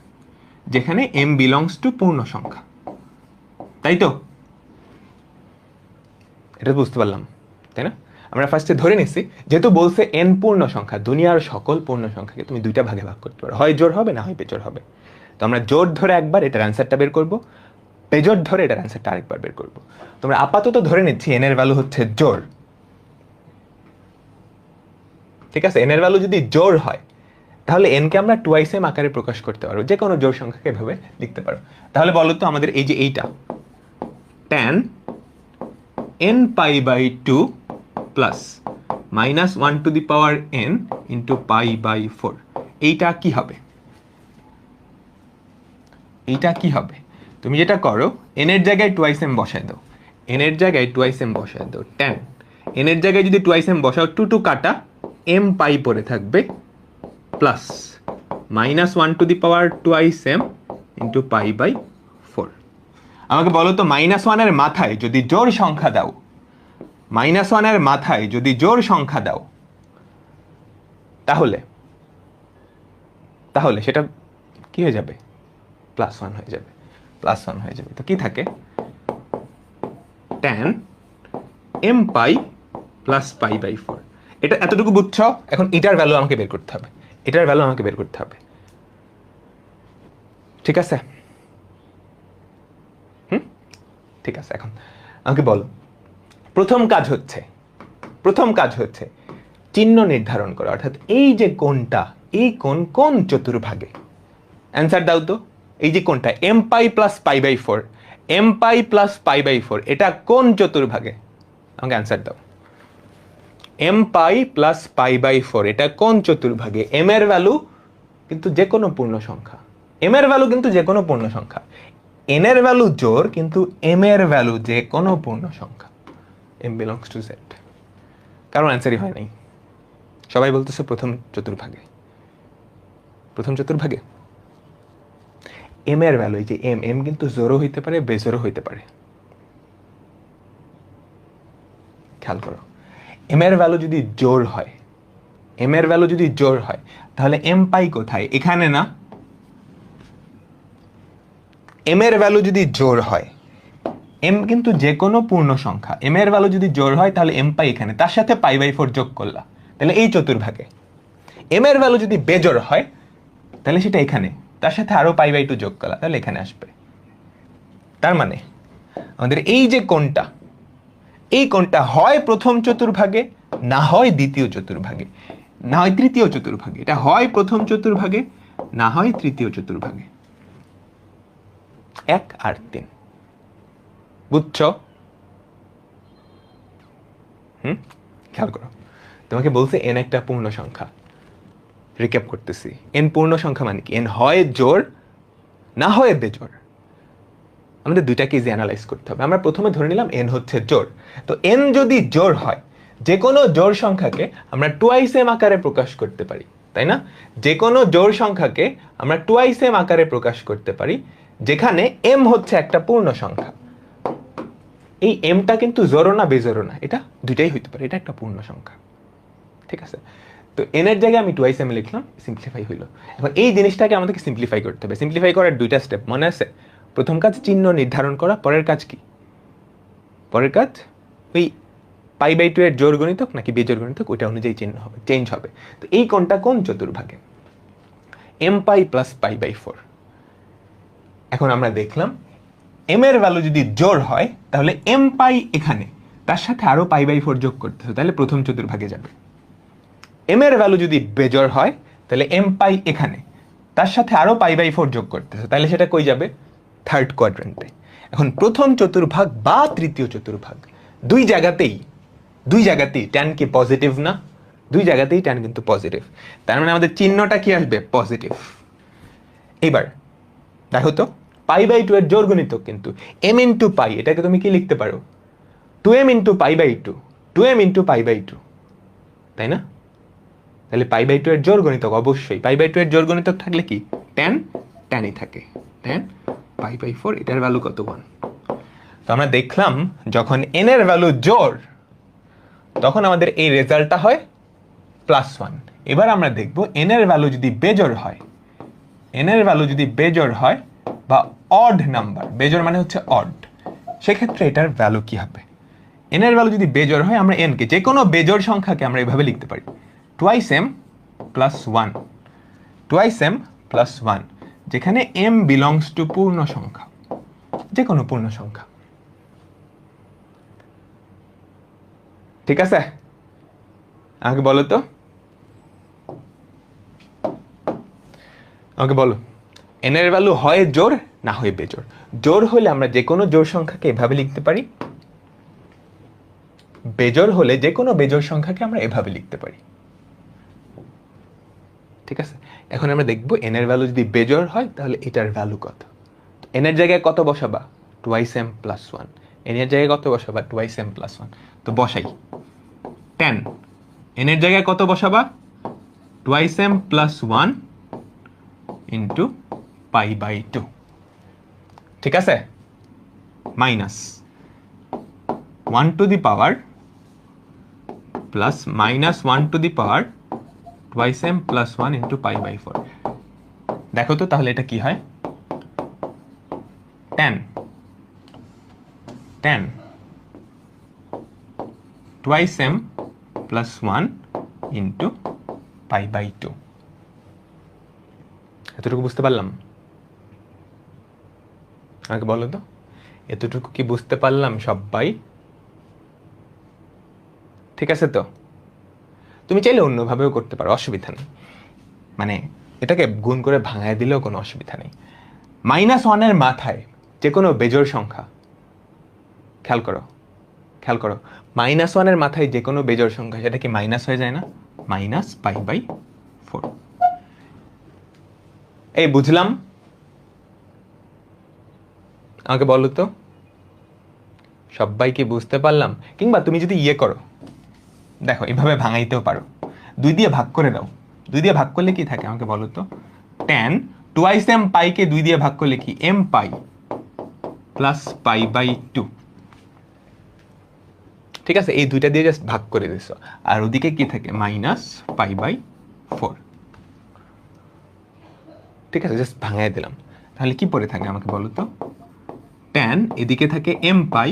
যেখানে m বিলংস টু পূর্ণ সংখ্যা। তাই তো? এটা বুঝতে পারলাম, তাই না? আমরা ফার্স্টে ধরে নিচ্ছি যেহেতু বলছে n পূর্ণ সংখ্যা, দুনিয়ার সকল পূর্ণ সংখ্যাকে তুমি দুইটা ভাগে ভাগ করতে পারো, হয় জোর হবে না হয় বেজোর হবে। তো আমরা জোর ধরে একবার এটার অ্যান্সারটা বের করব, বেজোর ধরে এটার অ্যান্সারটা আরেকবার বের করব। তোমরা আপাতত ধরে নিচ্ছি n এর ভ্যালু হচ্ছে জোর। ঠিক আছে, n এর ভ্যালু যদি জোর হয় তাহলে n কে আমরা 2m আকারে প্রকাশ করতে পারবো, যে কোনো জোড় সংখ্যাকে এভাবে লিখতে পারো। তাহলে বলো তো আমাদের এই যে এইটা tan n pi by 2 plus minus 1 to the power n into pi by 4, এইটা কি হবে? এইটা কি হবে? তুমি যেটা করো n এর জায়গায় 2m বসায় দাও, n এর জায়গায় 2m বসায় দাও, tan n এর জায়গায় যদি 2m বসাও 2 টু কাটা m পাই পড়ে থাকবে plus minus 1 to the power 2m into pi by 4। আমাকে বলো তো মাইনাস 1 এর মাথায় যদি জোড় সংখ্যা দাও, মাইনাস 1 এর মাথায় যদি জোড় সংখ্যা দাও তাহলে তাহলে সেটা কি হয়ে যাবে? প্লাস 1 হয়ে যাবে, প্লাস 1 হয়ে যাবে। তো কি থাকে? tan m pi plus pi by 4। এটা এতটুকু বুঝছো? এখন এটার ভ্যালু আমাকে বের করতে হবে, এটার ভ্যালু আমাকে বের করতে হবে। ঠিক আছে? ঠিক আছে, এখন আমাকে বলো প্রথম কাজ হচ্ছে চিহ্ন নির্ধারণ করা, অর্থাৎ এই যে কোণটা, এই কোণ কোন চতুর্ভাগে? অ্যান্সার দাও তো। এই যে কোণটা m pi plus pi by 4, m pi plus pi by 4, এটা কোন চতুর্ভাগে? আমাকে অ্যান্সার দাও। m pi plus pi by 4 এটা কোন চতুর্ভাগে? m এর ভ্যালু কিন্তু যে কোনো পূর্ণ সংখ্যা, m এর ভ্যালু কিন্তু যে কোনো পূর্ণ সংখ্যা, n এর ভ্যালু জোর কিন্তু m এর ভ্যালু যে কোনো পূর্ণ সংখ্যা, m বিলংস টু z। কারণ অ্যান্সারই হয় নাই, সবাই বলতেছে প্রথম চতুর্ভাগে। m এর ভ্যালু, এই যে m কিন্তু জোরও হইতে পারে বেজোরও হইতে পারে, খেয়াল করো। m এর ভ্যালু যদি জোর হয়, তাহলে m পাই কোথায়? এখানে না। m এর ভ্যালু যদি জোর হয় এম কিন্তু যে কোনো পূর্ণ সংখ্যা, এম এর ভ্যালু যদি জোর হয় তাহলে এম পাই এখানে, তার সাথে π/4 যোগ করলা, তাহলে এই চতুর্ভাগে। এম এর ভ্যালু যদি বেজোড় হয় তাহলে সেটা এখানে, তার সাথে আরো π/2 যোগ করলা, তাহলে এখানে আসবে। তার মানে আমাদের এই যে কোণটা, এই কোণটা হয় প্রথম চতুর্ভাগে, না হয় দ্বিতীয় চতুর্ভাগে, না হয় তৃতীয় চতুর্ভাগে। এটা হয় প্রথম চতুর্ভাগে, না হয় তৃতীয় চতুর্ভাগে। 1 আর 3, বুঝছো? খেয়াল করো, তোমাকে বলছে এন একটা পূর্ণ সংখ্যা। রিক্যাপ করতেছি, এন পূর্ণ সংখ্যা মানে কি? এন হয় জোড়, না হয় বেজোড়। আমাদের দুইটাকে ইজি অ্যানালাইজ করতে হবে। আমরা প্রথমে ধরে নিলাম এন হচ্ছে জোড়। তো এন যদি জোড় হয়, যে কোনো জোড় সংখ্যাকে আমরা টুয়াইস এম আকারে প্রকাশ করতে পারি, তাই না? যে কোনো জোড় সংখ্যাকে আমরা টুয়াইস এম আকারে প্রকাশ করতে পারি, যেখানে এম হচ্ছে একটা পূর্ণ সংখ্যা। এই এমটা কিন্তু জোড় না বেজোড় না, এটা দুইটাই হইতে পারে, এটা একটা পূর্ণ সংখ্যা। ঠিক আছে? তো এন এর জায়গায় আমি টুয়াইস এম লিখলাম, সিম্পলিফাই হইলো। এখন এই জিনিসটাকে আমাদেরকে সিম্পলিফাই করতে হবে। সিম্পলিফাই করার দুইটা স্টেপ মনে আছে? প্রথম কাজ চিহ্ন নির্ধারণ করা, পরের কাজ কি? পরের কাজ ওই π/2 এর জোড় গণিতক নাকি বেজোড় গণিতক, ওইটা অনুযায়ী চিহ্ন হবে, চেঞ্জ হবে। তো এই কোণটা কোন চতুর্ভাগে? M pi plus π/4। এখন আমরা দেখলাম এম এর ভ্যালু যদি জোড় হয় তাহলে এম পাই এখানে, তার সাথে আরো π/4 যোগ করতে হবে, তাহলে প্রথম চতুর্ভাগে যাবে। এম এর ভ্যালু যদি বেজোড় হয় তাহলে এম পাই এখানে, তার সাথে আরো π/4 যোগ করতে হবে, তাহলে সেটা কই যাবে? থার্ড কোয়াড্রেন্টে। এখন প্রথম চতুর্ভাগ বা তৃতীয় চতুর্ভাগ, দুই জায়গাতেই ট্যান কি পজিটিভ না? দুই জায়গাতেই ট্যান কিন্তু পজিটিভ, তার মানে আমাদের চিহ্নটা কি আসবে? পজিটিভ। এবার দেখো তো, π/2 এর জোড় গণিতক কিন্তু m ইন্টু পাই, এটাকে তুমি কি লিখতে পারো? 2m ইন্টু π/2, 2m ইন্টু π/2, তাই না? তাহলে π/2 এর জোড় গণিতক অবশ্যই, π/2 এর জোড় গণিতক থাকলে কি? ট্যানই থাকে, ট্যান π/4, এটার ভ্যালু কত? 1। তো আমরা দেখলাম যখন n এর ভ্যালু জোড়, তখন আমাদের এই রেজাল্টটা হয় +1। এবার আমরা দেখব n এর ভ্যালু যদি বেজোড় হয়, n এর ভ্যালু যদি বেজোড় হয় বা অড নাম্বার, বেজোড় মানে হচ্ছে অড, সেক্ষেত্রে এটার ভ্যালু কি হবে? n এর ভ্যালু যদি বেজোড় হয়, আমরা n কে যে কোনো বেজোড় সংখ্যাকে আমরা এভাবে লিখতে পারি, twice m plus 1, twice m plus 1, যেখানে m বিলংস টু পূর্ণ সংখ্যা, যে কোনো পূর্ণ সংখ্যা। ঠিক আছে? আমাকে বলো তো, আমাকে বলো, n এর ভ্যালু হয় জোড় না হয় বেজোড়? জোড় হলে আমরা যে কোনো জোড় সংখ্যাকে এভাবে লিখতে পারি, বেজোড় হলে যে কোনো বেজোড় সংখ্যাকে আমরা এভাবে লিখতে পারি। ঠিক আছে? এখন আমরা দেখব n এর ভ্যালু যদি বেজোড় হয় তাহলে এটার ভ্যালু কত। n এর জায়গায় কত বসাবা? Twice m plus 1। n এর জায়গায় কত বসাবা? Twice m plus 1। তো বসাই, ট্যান n এর জায়গায় কত বসাবা? Twice m plus 1 into π/2। ঠিক আছে? Minus 1 to the power plus minus 1 to the power twice m plus 1 into π/4। দেখো তো তাহলে এটা কি হয়? Tan twice m plus 1 into π/2। এতটুকু বুঝতে পারলাম? আমাকে বলো তো, এতটুকু কি বুঝতে পারলাম সবাই? ঠিক আছে তো? তুমি চাইলে অন্যভাবেও করতে পারো, অসুবিধা নেই, মানে এটাকে গুণ করে ভাঙায় দিলেও কোনো অসুবিধা নেই। -1 এর মাথায় যে কোনো বেজোড় সংখ্যা, খেয়াল করো, -1 এর মাথায় যে কোনো বেজোড় সংখ্যা, সেটা কি মাইনাস হয়ে যায় না? -π/4। এই বুঝলাম? আমাকে বলো তো, সবাই কি বুঝতে পারলাম? কিংবা তুমি যদি ইয়ে করো, দেখো এভাবে ভাঙাইতেও পারো, 2 দিয়ে ভাগ করে দাও। 2 দিয়ে ভাগ করলে কি থাকে আমাকে বলো তো? ট্যান টুয়াইস m পাইকে 2 দিয়ে ভাগ করলে কি? m pi plus π/2। ঠিক আছে? এই দুইটা দিয়ে জাস্ট ভাগ করে দিছো, আর ওদিকে কি থাকে? -π/4। ঠিক আছে, জাস্ট ভাঙাই দিলাম। তাহলে কি পড়ে থাকে আমাকে বলো তো? ট্যান এদিকে থাকে এম পাই,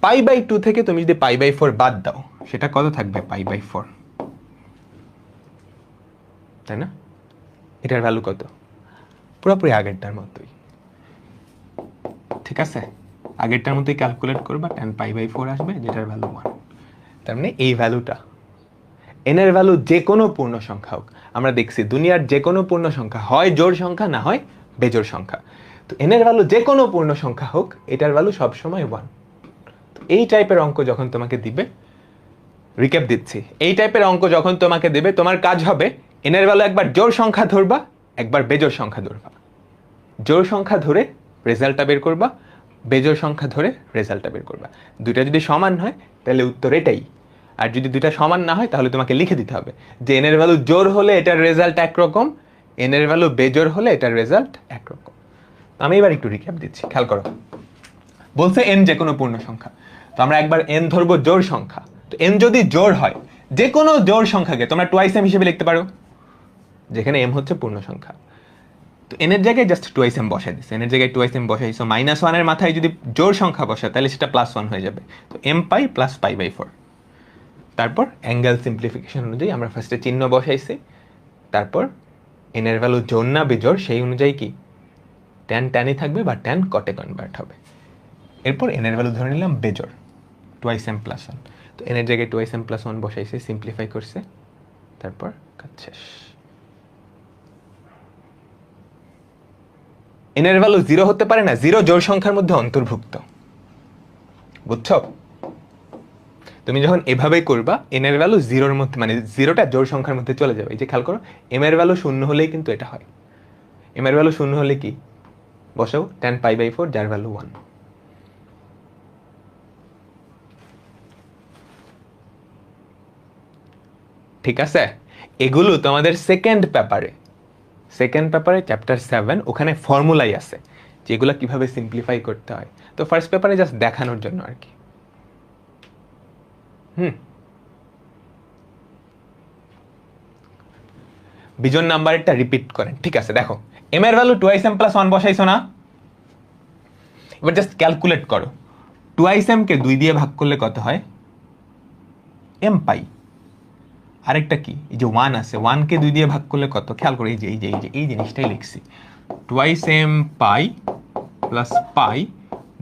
পাই বাই 2 থেকে তুমি যদি পাই বাই 4 বাদ দাও সেটা কত থাকবে? পাই বাই 4, তাই না? এটার ভ্যালু কত? পুরোপুরি আগেরটার মতোই, ঠিক আছে? আগেরটার মতোই ক্যালকুলেট করবা, ট্যান পাই বাই 4 আসবে, যেটার ভ্যালু 1। তার মানে এই ভ্যালুটা, এন এর ভ্যালু যে কোনো পূর্ণ সংখ্যা হোক, আমরা দেখছি দুনিয়ার যে কোনো পূর্ণ সংখ্যা হয় জোড় সংখ্যা না হয় বেজোড় সংখ্যা, তো এন এর ভ্যালু যে কোনো পূর্ণ সংখ্যা হোক এটার ভ্যালু সবসময় 1। তো এই টাইপের অঙ্ক যখন তোমাকে দিবে, রিক্যাপ দিচ্ছি, এই টাইপের অঙ্ক যখন তোমাকে দেবে তোমার কাজ হবে এন এর ভ্যালু একবার জোড় সংখ্যা ধরবা, একবার বেজোড় সংখ্যা ধরবা। জোড় সংখ্যা ধরে রেজাল্টটা বের করবা, বেজোড় সংখ্যা ধরে রেজাল্টটা বের করবা। দুইটা যদি সমান হয় তাহলে উত্তর এটাই, আর যদি দুইটা সমান না হয় তাহলে তোমাকে লিখে দিতে হবে যে এন এর ভ্যালু জোড় হলে এটার রেজাল্ট একরকম, এন এর ভ্যালু বেজোড় হলে এটার রেজাল্ট একরকম। আমি এবার একটু রিক্যাপ দিচ্ছি, খেয়াল করো। বলছে এন যে কোনো পূর্ণ সংখ্যা, তো আমরা একবার এন ধরবো জোড় সংখ্যা। তো এন যদি জোড় হয়, যে কোনো জোড় সংখ্যাকে তোমরা টুয়াইস এম হিসেবে লিখতে পারো, যেখানে এম হচ্ছে পূর্ণ সংখ্যা। তো এন এর জায়গায় জাস্ট টুয়াইস এম বসাই দিচ্ছে, এন এর জায়গায় টুয়াইস এম বসাইছো, -1 এর মাথায় যদি জোড় সংখ্যা বসায় তাহলে সেটা +1 হয়ে যাবে। তো m pi plus pi by 4। তারপর অ্যাঙ্গেল সিম্পলিফিকেশন অনুযায়ী আমরা ফার্স্টে চিহ্ন বসাইছি, তারপর এন এর ভ্যালু জোড় না বেজোড় সেই অনুযায়ী কি ট্যান ট্যানই থাকবে বা ট্যান কটে কনভার্ট হবে। এরপর এন এর ভ্যালু ধরে নিলাম বেজোড়, টুয়াইস এম প্লাস 1। তো এন এর জায়গায় টুয়াইস এম প্লাস 1 বসাইছে, সিম্পলিফাই করছে, তারপর কাজ শেষ। এন এর ভ্যালু 0 হতে পারে না, 0 জোড় সংখ্যার মধ্যে অন্তর্ভুক্ত, বুঝছো? তুমি যখন এভাবেই করবা এন এর ভ্যালু 0-র মধ্যে, মানে 0টা জোড় সংখ্যার মধ্যে চলে যাবে। এই যে খেয়াল করো, এম এর ভ্যালু 0 হলেই কিন্তু এটা হয়। এম এর ভ্যালু 0 হলে কি বসাও? ট্যান পাই বাই 4 যার ভ্যালু 1। ঠিক আছে? এগুলো তোমাদের সেকেন্ড পেপারে চ্যাপ্টার 7 ওখানে ফর্মুলাই আছে যেগুলো কিভাবে সিম্পলিফাই করতে হয়। তো ফার্স্ট পেপারে জাস্ট দেখানোর জন্য আর কি। বিজন নাম্বারটা রিপিট করেন, ঠিক আছে? দেখো এম এর ভ্যালু টুয়াইস এম প্লাস 1 বসাইছো না, এবার জাস্ট ক্যালকুলেট করো, টুয়াইস এম কে 2 দিয়ে ভাগ করলে কত হয়? এম পাই। আরেকটা কি, এই যে 1 আছে, 1 কে 2 দিয়ে ভাগ করলে কত? খেয়াল করো, এই জিনিসটাই লিখছি, twice m pi plus pi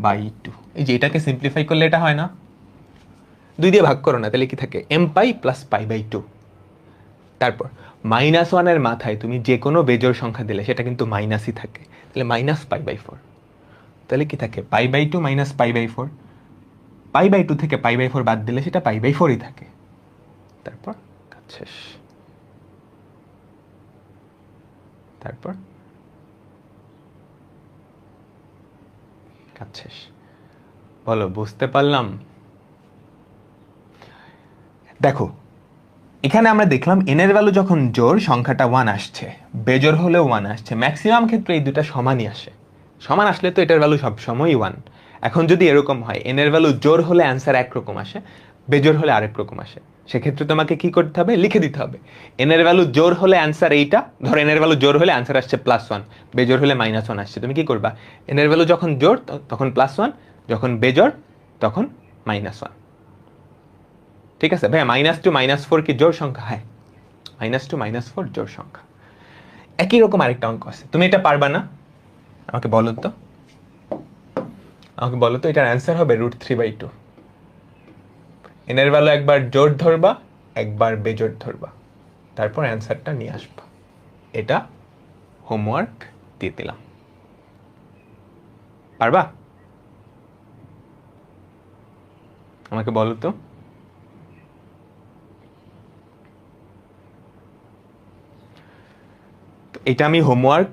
by 2। এই যে এটাকে সিম্পলিফাই করলে এটা হয় না, 2 দিয়ে ভাগ করো না, তাহলে কি থাকে? M pi plus pi by 2। তারপর -1 এর মাথায় তুমি যে কোনো বেজোড় সংখ্যা দিলে সেটা কিন্তু মাইনাসই থাকে, তাহলে মাইনাস পাই বাই 4। তাহলে কি থাকে? Pi by 2 minus pi by 4। Pi by 2 থেকে পাই বাই 4 বাদ দিলে সেটা পাই বাই 4ই থাকে। তারপর কাজ শেষ। তারপর কাজ শেষ। বলো বুঝতে পারলাম? দেখো এখানে আমরা দেখলাম এন এর ভ্যালু যখন জোড় সংখ্যাটা 1 আসছে, বেজোড় হলেও 1 আসছে, ম্যাক্সিমাম ক্ষেত্রে এই দুটা সমানই আসে। সমান আসলে তো এটার ভ্যালু সবসময়ই 1। এখন যদি এরকম হয় এন এর ভ্যালু জোড় হলে অ্যান্সার একরকম আসে, বেজোড় হলে আরেক রকম আসে, সেক্ষেত্রে তোমাকে কি করতে হবে? লিখে দিতে হবে এন এর ভ্যালু জোড় হলে অ্যান্সার এইটা, ধরো এন এর ভ্যালু জোড় হলে অ্যান্সার আসছে +1, বেজোড় হলে -1 আসছে। তুমি কি করবা? এন এর ভ্যালু যখন জোড় তখন +1, যখন বেজোড় তখন -1। ঠিক আছে ভাইয়া? -2 -4 কি জোড় সংখ্যা? হ্যাঁ, -2 -4 জোড় সংখ্যা। একই রকম আরেকটা অঙ্ক আছে, তুমি এটা পারবা না? আমাকে বলো তো, এটার অ্যান্সার হবে √3/2। এন এর ভ্যালু একবার জোড় ধরবা, একবার বেজোড় ধরবা, তারপর অ্যান্সারটা নিয়ে আসবা। এটা হোমওয়ার্ক দিয়ে দিলাম, পারবা? আমাকে বলো তো। এটা আমি হোমওয়ার্ক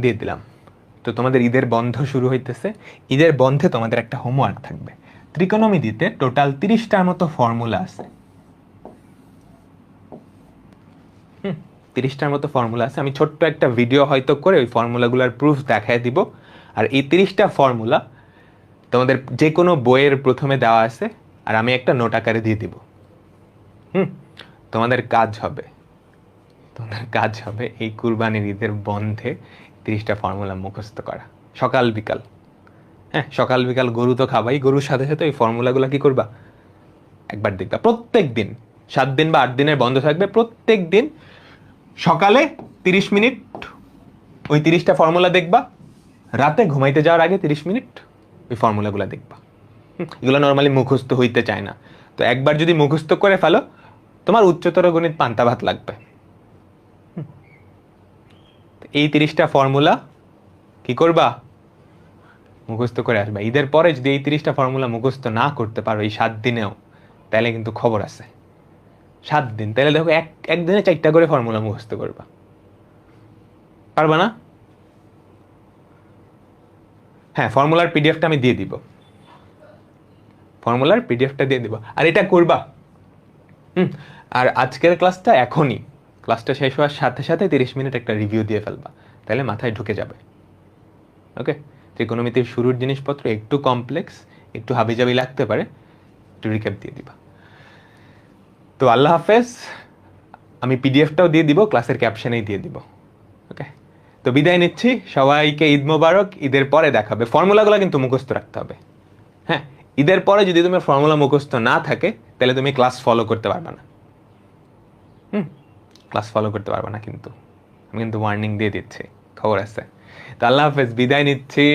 দিয়ে দিলাম। তো তোমাদের ঈদের বন্ধ শুরু হইতেছে, ঈদের বন্ধে তোমাদের একটা হোমওয়ার্ক থাকবে। ত্রিকোণমিতিতে টোটাল 30টার মতো ফর্মুলা আছে। 30টার মতো ফর্মুলা আছে। আমি ছোট্ট একটা ভিডিও হয়তো করে ওই ফর্মুলাগুলোর প্রুফ দেখায় দিব। আর এই 30টা ফর্মুলা তোমাদের যে কোনো বইয়ের প্রথমে দেওয়া আছে, আর আমি একটা নোট আকারে দিয়ে দিব। তোমাদের কাজ হবে এই কুরবানির ঈদের বন্ধে 30টা ফর্মুলা মুখস্থ করা, সকাল বিকাল হ্যাঁ, সকাল বিকাল গরু তো খাবাই, গরুর সাথে সাথে ওই ফর্মুলাগুলো কি করবা, একবার দেখবা প্রত্যেক দিন। 7 দিন বা 8 দিনের বন্ধ থাকবে, প্রত্যেক দিন সকালে 30 মিনিট ওই 30টা ফর্মুলা দেখবা, রাতে ঘুমাইতে যাওয়ার আগে 30 মিনিট ওই ফর্মুলাগুলো দেখবা। এগুলো নর্মালি মুখস্থ হইতে চায় না, তো একবার যদি মুখস্থ করে ফেলো তোমার উচ্চতর গণিত পান্তা ভাত লাগবে। তো এই 30টা ফর্মুলা কি করবা, মুখস্থ করে আসবা। ঈদের পরে যদি এই 30টা ফর্মুলা মুখস্থ না করতে পারো এই 7 দিনেও, তাহলে কিন্তু খবর আছে। 7 দিন, তাহলে দেখো একদিনে 4টা করে ফর্মুলা মুখস্থ করবা, পারবা না? হ্যাঁ, ফর্মুলার পিডিএফটা আমি দিয়ে দিব, ফর্মুলার পিডিএফটা দিয়ে দিব, আর এটা করবা। আর আজকের ক্লাসটা এখনই, ক্লাসটা শেষ হওয়ার সাথে সাথে 30 মিনিট একটা রিভিউ দিয়ে ফেলবা, তাহলে মাথায় ঢুকে যাবে। ওকে, ত্রিকোণমিতির শুরুর জিনিসপত্র একটু কমপ্লেক্স, একটু হাবিজাবি লাগতে পারে, একটু রিক্যাপ দিয়ে দিবা। তো আল্লাহ হাফেজ, আমি পিডিএফটাও দিয়ে দিব, ক্লাসের ক্যাপশনেই দিয়ে দিব। ওকে, তো বিদায় নিচ্ছি, সবাইকে ঈদ মোবারক। ঈদের পরে দেখাবে, ফর্মুলাগুলো কিন্তু মুখস্থ রাখতে হবে। হ্যাঁ, ঈদের পরে যদি তোমার ফর্মুলা মুখস্থ না থাকে তাহলে তুমি ক্লাস ফলো করতে পারবে না। ক্লাস ফলো করতে পারবে না কিন্তু, আমি কিন্তু ওয়ার্নিং দিয়ে দিচ্ছি, খবর আছে। তো আল্লাহ হাফেজ, বিদায় নিচ্ছি।